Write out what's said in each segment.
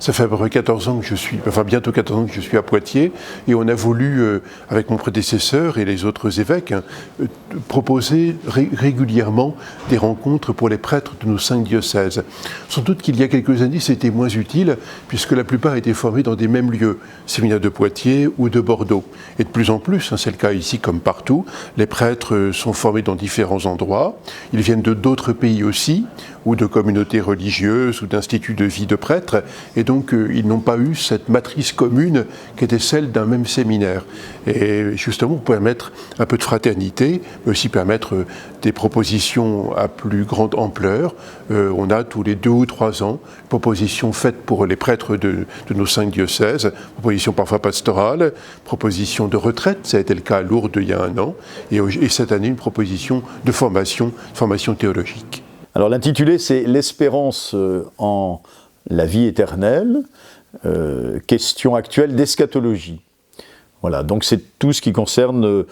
Ça fait à peu près 14 ans que bientôt 14 ans que je suis à Poitiers, et on a voulu, avec mon prédécesseur et les autres évêques, proposer régulièrement des rencontres pour les prêtres de nos 5 diocèses. Sans doute qu'il y a quelques années, c'était moins utile, puisque la plupart étaient formés dans des mêmes lieux, séminaire de Poitiers ou de Bordeaux. Et de plus en plus, c'est le cas ici comme partout, les prêtres sont formés dans différents endroits, ils viennent de d'autres pays aussi, ou de communautés religieuses, ou d'instituts de vie de prêtres, et donc ils n'ont pas eu cette matrice commune qui était celle d'un même séminaire. Et justement, pour permettre un peu de fraternité, mais aussi permettre des propositions à plus grande ampleur, on a tous les 2 ou 3 ans, propositions faites pour les prêtres de nos 5 diocèses, propositions parfois pastorales, propositions de retraite, ça a été le cas à Lourdes il y a 1 an, et cette année une proposition de formation théologique. Alors l'intitulé, c'est « L'espérance en la vie éternelle, question actuelle d'eschatologie ». Voilà, donc c'est tout ce qui concerne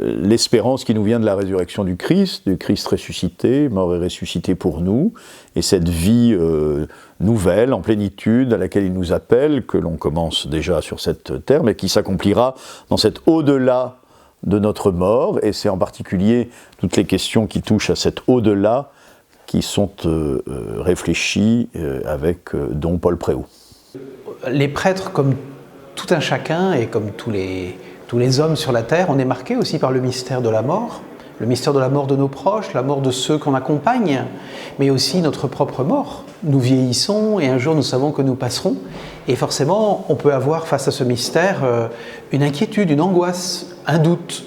l'espérance qui nous vient de la résurrection du Christ ressuscité, mort et ressuscité pour nous, et cette vie nouvelle, en plénitude, à laquelle il nous appelle, que l'on commence déjà sur cette terre, mais qui s'accomplira dans cet au-delà de notre mort, et c'est en particulier toutes les questions qui touchent à cet au-delà qui sont réfléchies avec Don Paul Préau. Les prêtres, comme tout un chacun et comme tous les hommes sur la terre, on est marqué aussi par le mystère de la mort de nos proches, la mort de ceux qu'on accompagne, mais aussi notre propre mort. Nous vieillissons et un jour nous savons que nous passerons, et forcément on peut avoir face à ce mystère une inquiétude, une angoisse, un doute.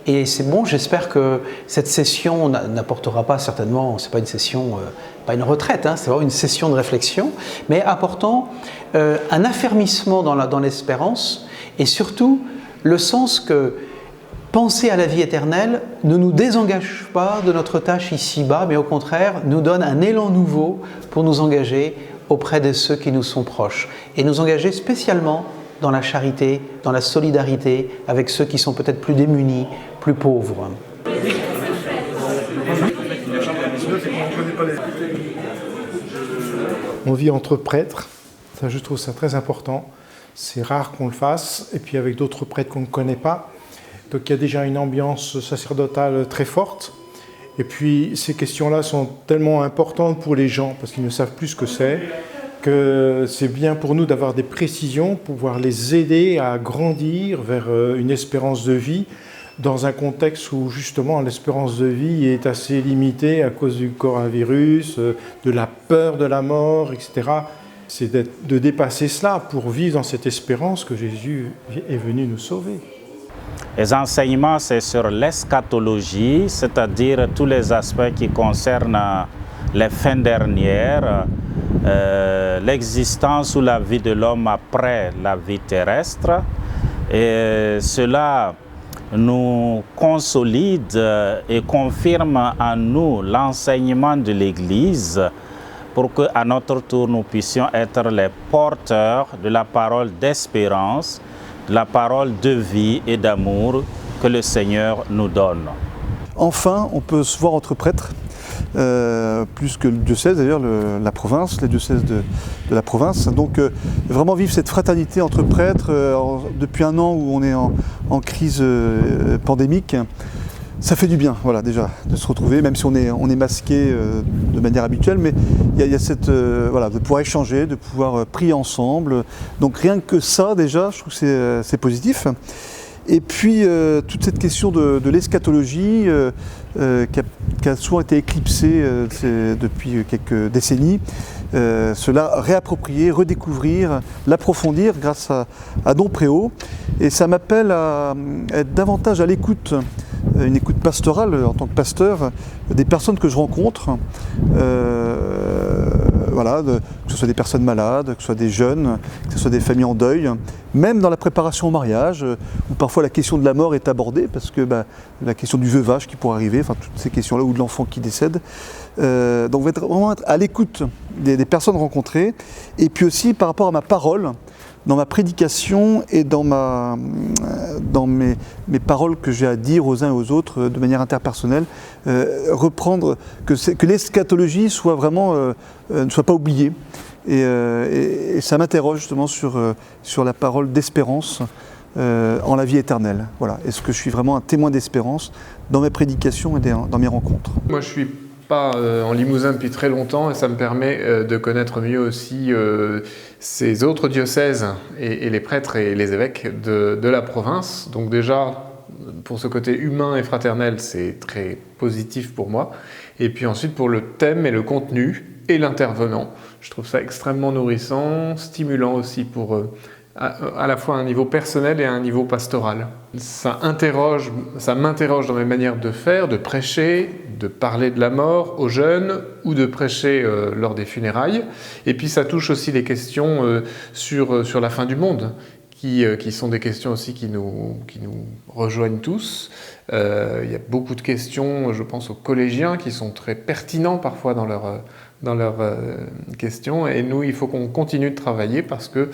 Et c'est bon, j'espère que cette session n'apportera pas certainement, c'est pas une session, pas une retraite, c'est vraiment une session de réflexion, mais apportant un affermissement dans l'espérance, et surtout le sens que penser à la vie éternelle ne nous désengage pas de notre tâche ici-bas, mais au contraire nous donne un élan nouveau pour nous engager auprès de ceux qui nous sont proches, et nous engager spécialement dans la charité, dans la solidarité avec ceux qui sont peut-être plus démunis, plus pauvres. On vit entre prêtres, ça, je trouve ça très important. C'est rare qu'on le fasse, et puis avec d'autres prêtres qu'on ne connaît pas. Donc il y a déjà une ambiance sacerdotale très forte. Et puis ces questions-là sont tellement importantes pour les gens, parce qu'ils ne savent plus ce que c'est bien pour nous d'avoir des précisions, pouvoir les aider à grandir vers une espérance de vie, dans un contexte où justement l'espérance de vie est assez limitée à cause du coronavirus, de la peur de la mort, etc. C'est de dépasser cela pour vivre dans cette espérance que Jésus est venu nous sauver. Les enseignements, c'est sur l'eschatologie, c'est-à-dire tous les aspects qui concernent les fins dernières, l'existence ou la vie de l'homme après la vie terrestre. Et cela nous consolide et confirme en nous l'enseignement de l'Église pour qu'à notre tour nous puissions être les porteurs de la parole d'espérance, de la parole de vie et d'amour que le Seigneur nous donne. Enfin, on peut se voir entre prêtres, plus que le diocèse d'ailleurs, la province, les diocèses de la province. Donc vraiment vivre cette fraternité entre prêtres depuis 1 an où on est en crise pandémique, ça fait du bien, voilà, déjà, de se retrouver, même si on est masqué de manière habituelle, mais il y a cette, voilà, de pouvoir échanger, de pouvoir prier ensemble. Donc rien que ça, déjà, je trouve que c'est positif. Et puis, toute cette question de l'eschatologie qui a souvent été éclipsée depuis quelques décennies, cela réapproprier, redécouvrir, l'approfondir grâce à Don Préau. Et ça m'appelle à être davantage à l'écoute, une écoute pastorale en tant que pasteur, des personnes que je rencontre, voilà, que ce soit des personnes malades, que ce soit des jeunes, que ce soit des familles en deuil, même dans la préparation au mariage, où parfois la question de la mort est abordée, parce que la question du veuvage qui pourrait arriver, enfin toutes ces questions-là, ou de l'enfant qui décède. Donc on va vraiment être à l'écoute des personnes rencontrées, et puis aussi par rapport à ma parole, dans ma prédication et dans mes paroles que j'ai à dire aux uns et aux autres de manière interpersonnelle, reprendre que l'eschatologie soit vraiment, ne soit pas oubliée, Et ça m'interroge justement sur la parole d'espérance en la vie éternelle. Voilà. Est-ce que je suis vraiment un témoin d'espérance dans mes prédications et dans mes rencontres? Moi, je suis pas en Limousin depuis très longtemps et ça me permet de connaître mieux aussi ces autres diocèses et les prêtres et les évêques de la province. Donc déjà, pour ce côté humain et fraternel, c'est très positif pour moi. Et puis ensuite, pour le thème et le contenu et l'intervenant, je trouve ça extrêmement nourrissant, stimulant aussi pour à la fois à un niveau personnel et à un niveau pastoral. Ça m'interroge dans mes manières de faire, de prêcher, de parler de la mort aux jeunes ou de prêcher lors des funérailles. Et puis ça touche aussi les questions sur la fin du monde, qui sont des questions aussi qui nous rejoignent tous. Il y a beaucoup de questions, je pense aux collégiens, qui sont très pertinents parfois dans leurs questions. Et nous, il faut qu'on continue de travailler parce que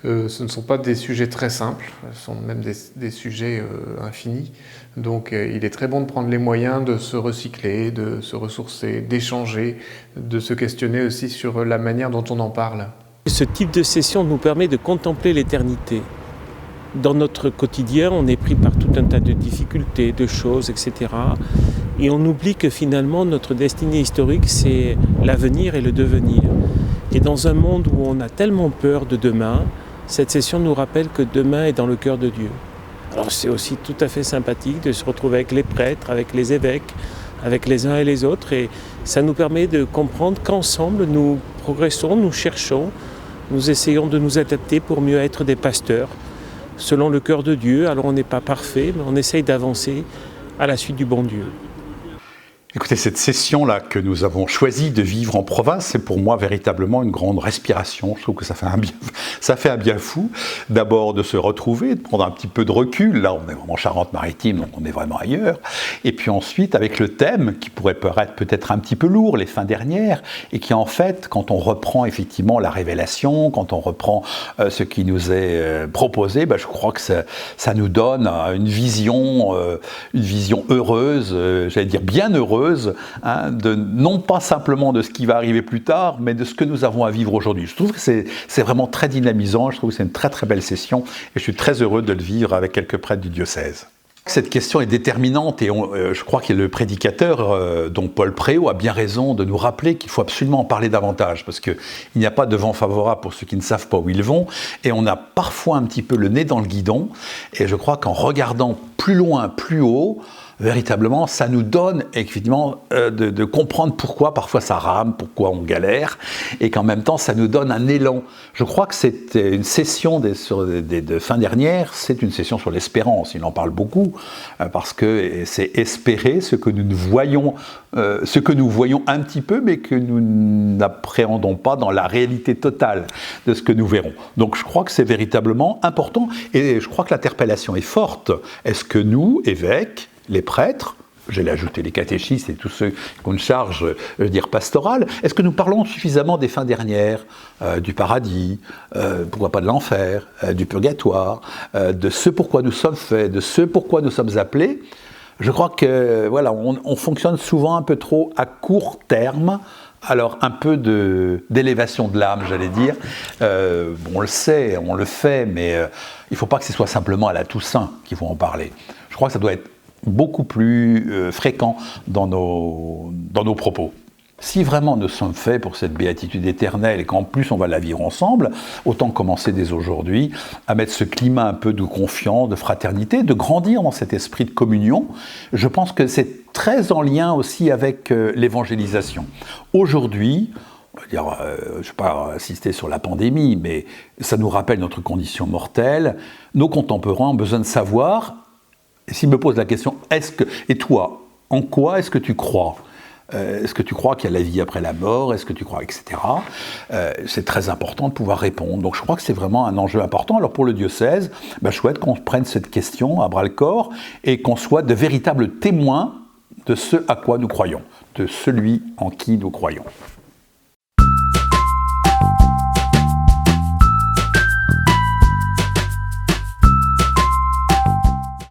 ce ne sont pas des sujets très simples, ce sont même des sujets infinis. Donc il est très bon de prendre les moyens de se recycler, de se ressourcer, d'échanger, de se questionner aussi sur la manière dont on en parle. Ce type de session nous permet de contempler l'éternité. Dans notre quotidien, on est pris par tout un tas de difficultés, de choses, etc. Et on oublie que finalement, notre destinée historique, c'est l'avenir et le devenir. Et dans un monde où on a tellement peur de demain, cette session nous rappelle que demain est dans le cœur de Dieu. Alors c'est aussi tout à fait sympathique de se retrouver avec les prêtres, avec les évêques, avec les uns et les autres. Et ça nous permet de comprendre qu'ensemble, nous progressons, nous cherchons, nous essayons de nous adapter pour mieux être des pasteurs, selon le cœur de Dieu. Alors on n'est pas parfait, mais on essaye d'avancer à la suite du bon Dieu. Écoutez, cette session-là que nous avons choisi de vivre en province, c'est pour moi véritablement une grande respiration. Je trouve que ça fait un bien fou, d'abord de se retrouver, de prendre un petit peu de recul. Là, on est vraiment Charente-Maritime, donc on est vraiment ailleurs. Et puis ensuite, avec le thème qui pourrait paraître peut-être un petit peu lourd, les fins dernières, et qui en fait, quand on reprend effectivement la révélation, quand on reprend ce qui nous est proposé, je crois que ça nous donne une vision heureuse, j'allais dire bien heureuse, non pas simplement de ce qui va arriver plus tard, mais de ce que nous avons à vivre aujourd'hui. Je trouve que c'est vraiment très dynamisant, je trouve que c'est une très très belle session, et je suis très heureux de le vivre avec quelques prêtres du diocèse. Cette question est déterminante et je crois que le prédicateur, dont Paul Préau, a bien raison de nous rappeler qu'il faut absolument en parler davantage parce qu'il n'y a pas de vent favorable pour ceux qui ne savent pas où ils vont et on a parfois un petit peu le nez dans le guidon et je crois qu'en regardant plus loin, plus haut, véritablement, ça nous donne effectivement de comprendre pourquoi parfois ça rame, pourquoi on galère, et qu'en même temps, ça nous donne un élan. Je crois que c'est une session de fin dernière, c'est une session sur l'espérance. Il en parle beaucoup, parce que c'est espérer ce que nous voyons un petit peu, mais que nous n'appréhendons pas dans la réalité totale de ce que nous verrons. Donc je crois que c'est véritablement important, et je crois que l'interpellation est forte. Est-ce que nous, évêques, les prêtres, j'allais ajouter les catéchistes et tous ceux qui ont une charge, pastorale, est-ce que nous parlons suffisamment des fins dernières, du paradis, pourquoi pas de l'enfer, du purgatoire, de ce pourquoi nous sommes faits, de ce pourquoi nous sommes appelés? Je crois que on fonctionne souvent un peu trop à court terme. Alors, un peu d'élévation de l'âme, j'allais dire. On le sait, on le fait, mais il ne faut pas que ce soit simplement à la Toussaint qu'il faut en parler. Je crois que ça doit être beaucoup plus fréquent dans nos propos. Si vraiment nous sommes faits pour cette béatitude éternelle et qu'en plus on va la vivre ensemble, autant commencer dès aujourd'hui à mettre ce climat un peu de confiance, de fraternité, de grandir dans cet esprit de communion. Je pense que c'est très en lien aussi avec l'évangélisation. Aujourd'hui, je ne vais pas insister sur la pandémie, mais ça nous rappelle notre condition mortelle. Nos contemporains ont besoin de savoir, et s'ils me posent la question, et toi, en quoi est-ce que tu crois ? Est-ce que tu crois qu'il y a la vie après la mort? Est-ce que tu crois, etc. C'est très important de pouvoir répondre. Donc je crois que c'est vraiment un enjeu important. Alors pour le diocèse, je souhaite qu'on prenne cette question à bras-le-corps et qu'on soit de véritables témoins de ce à quoi nous croyons, de celui en qui nous croyons.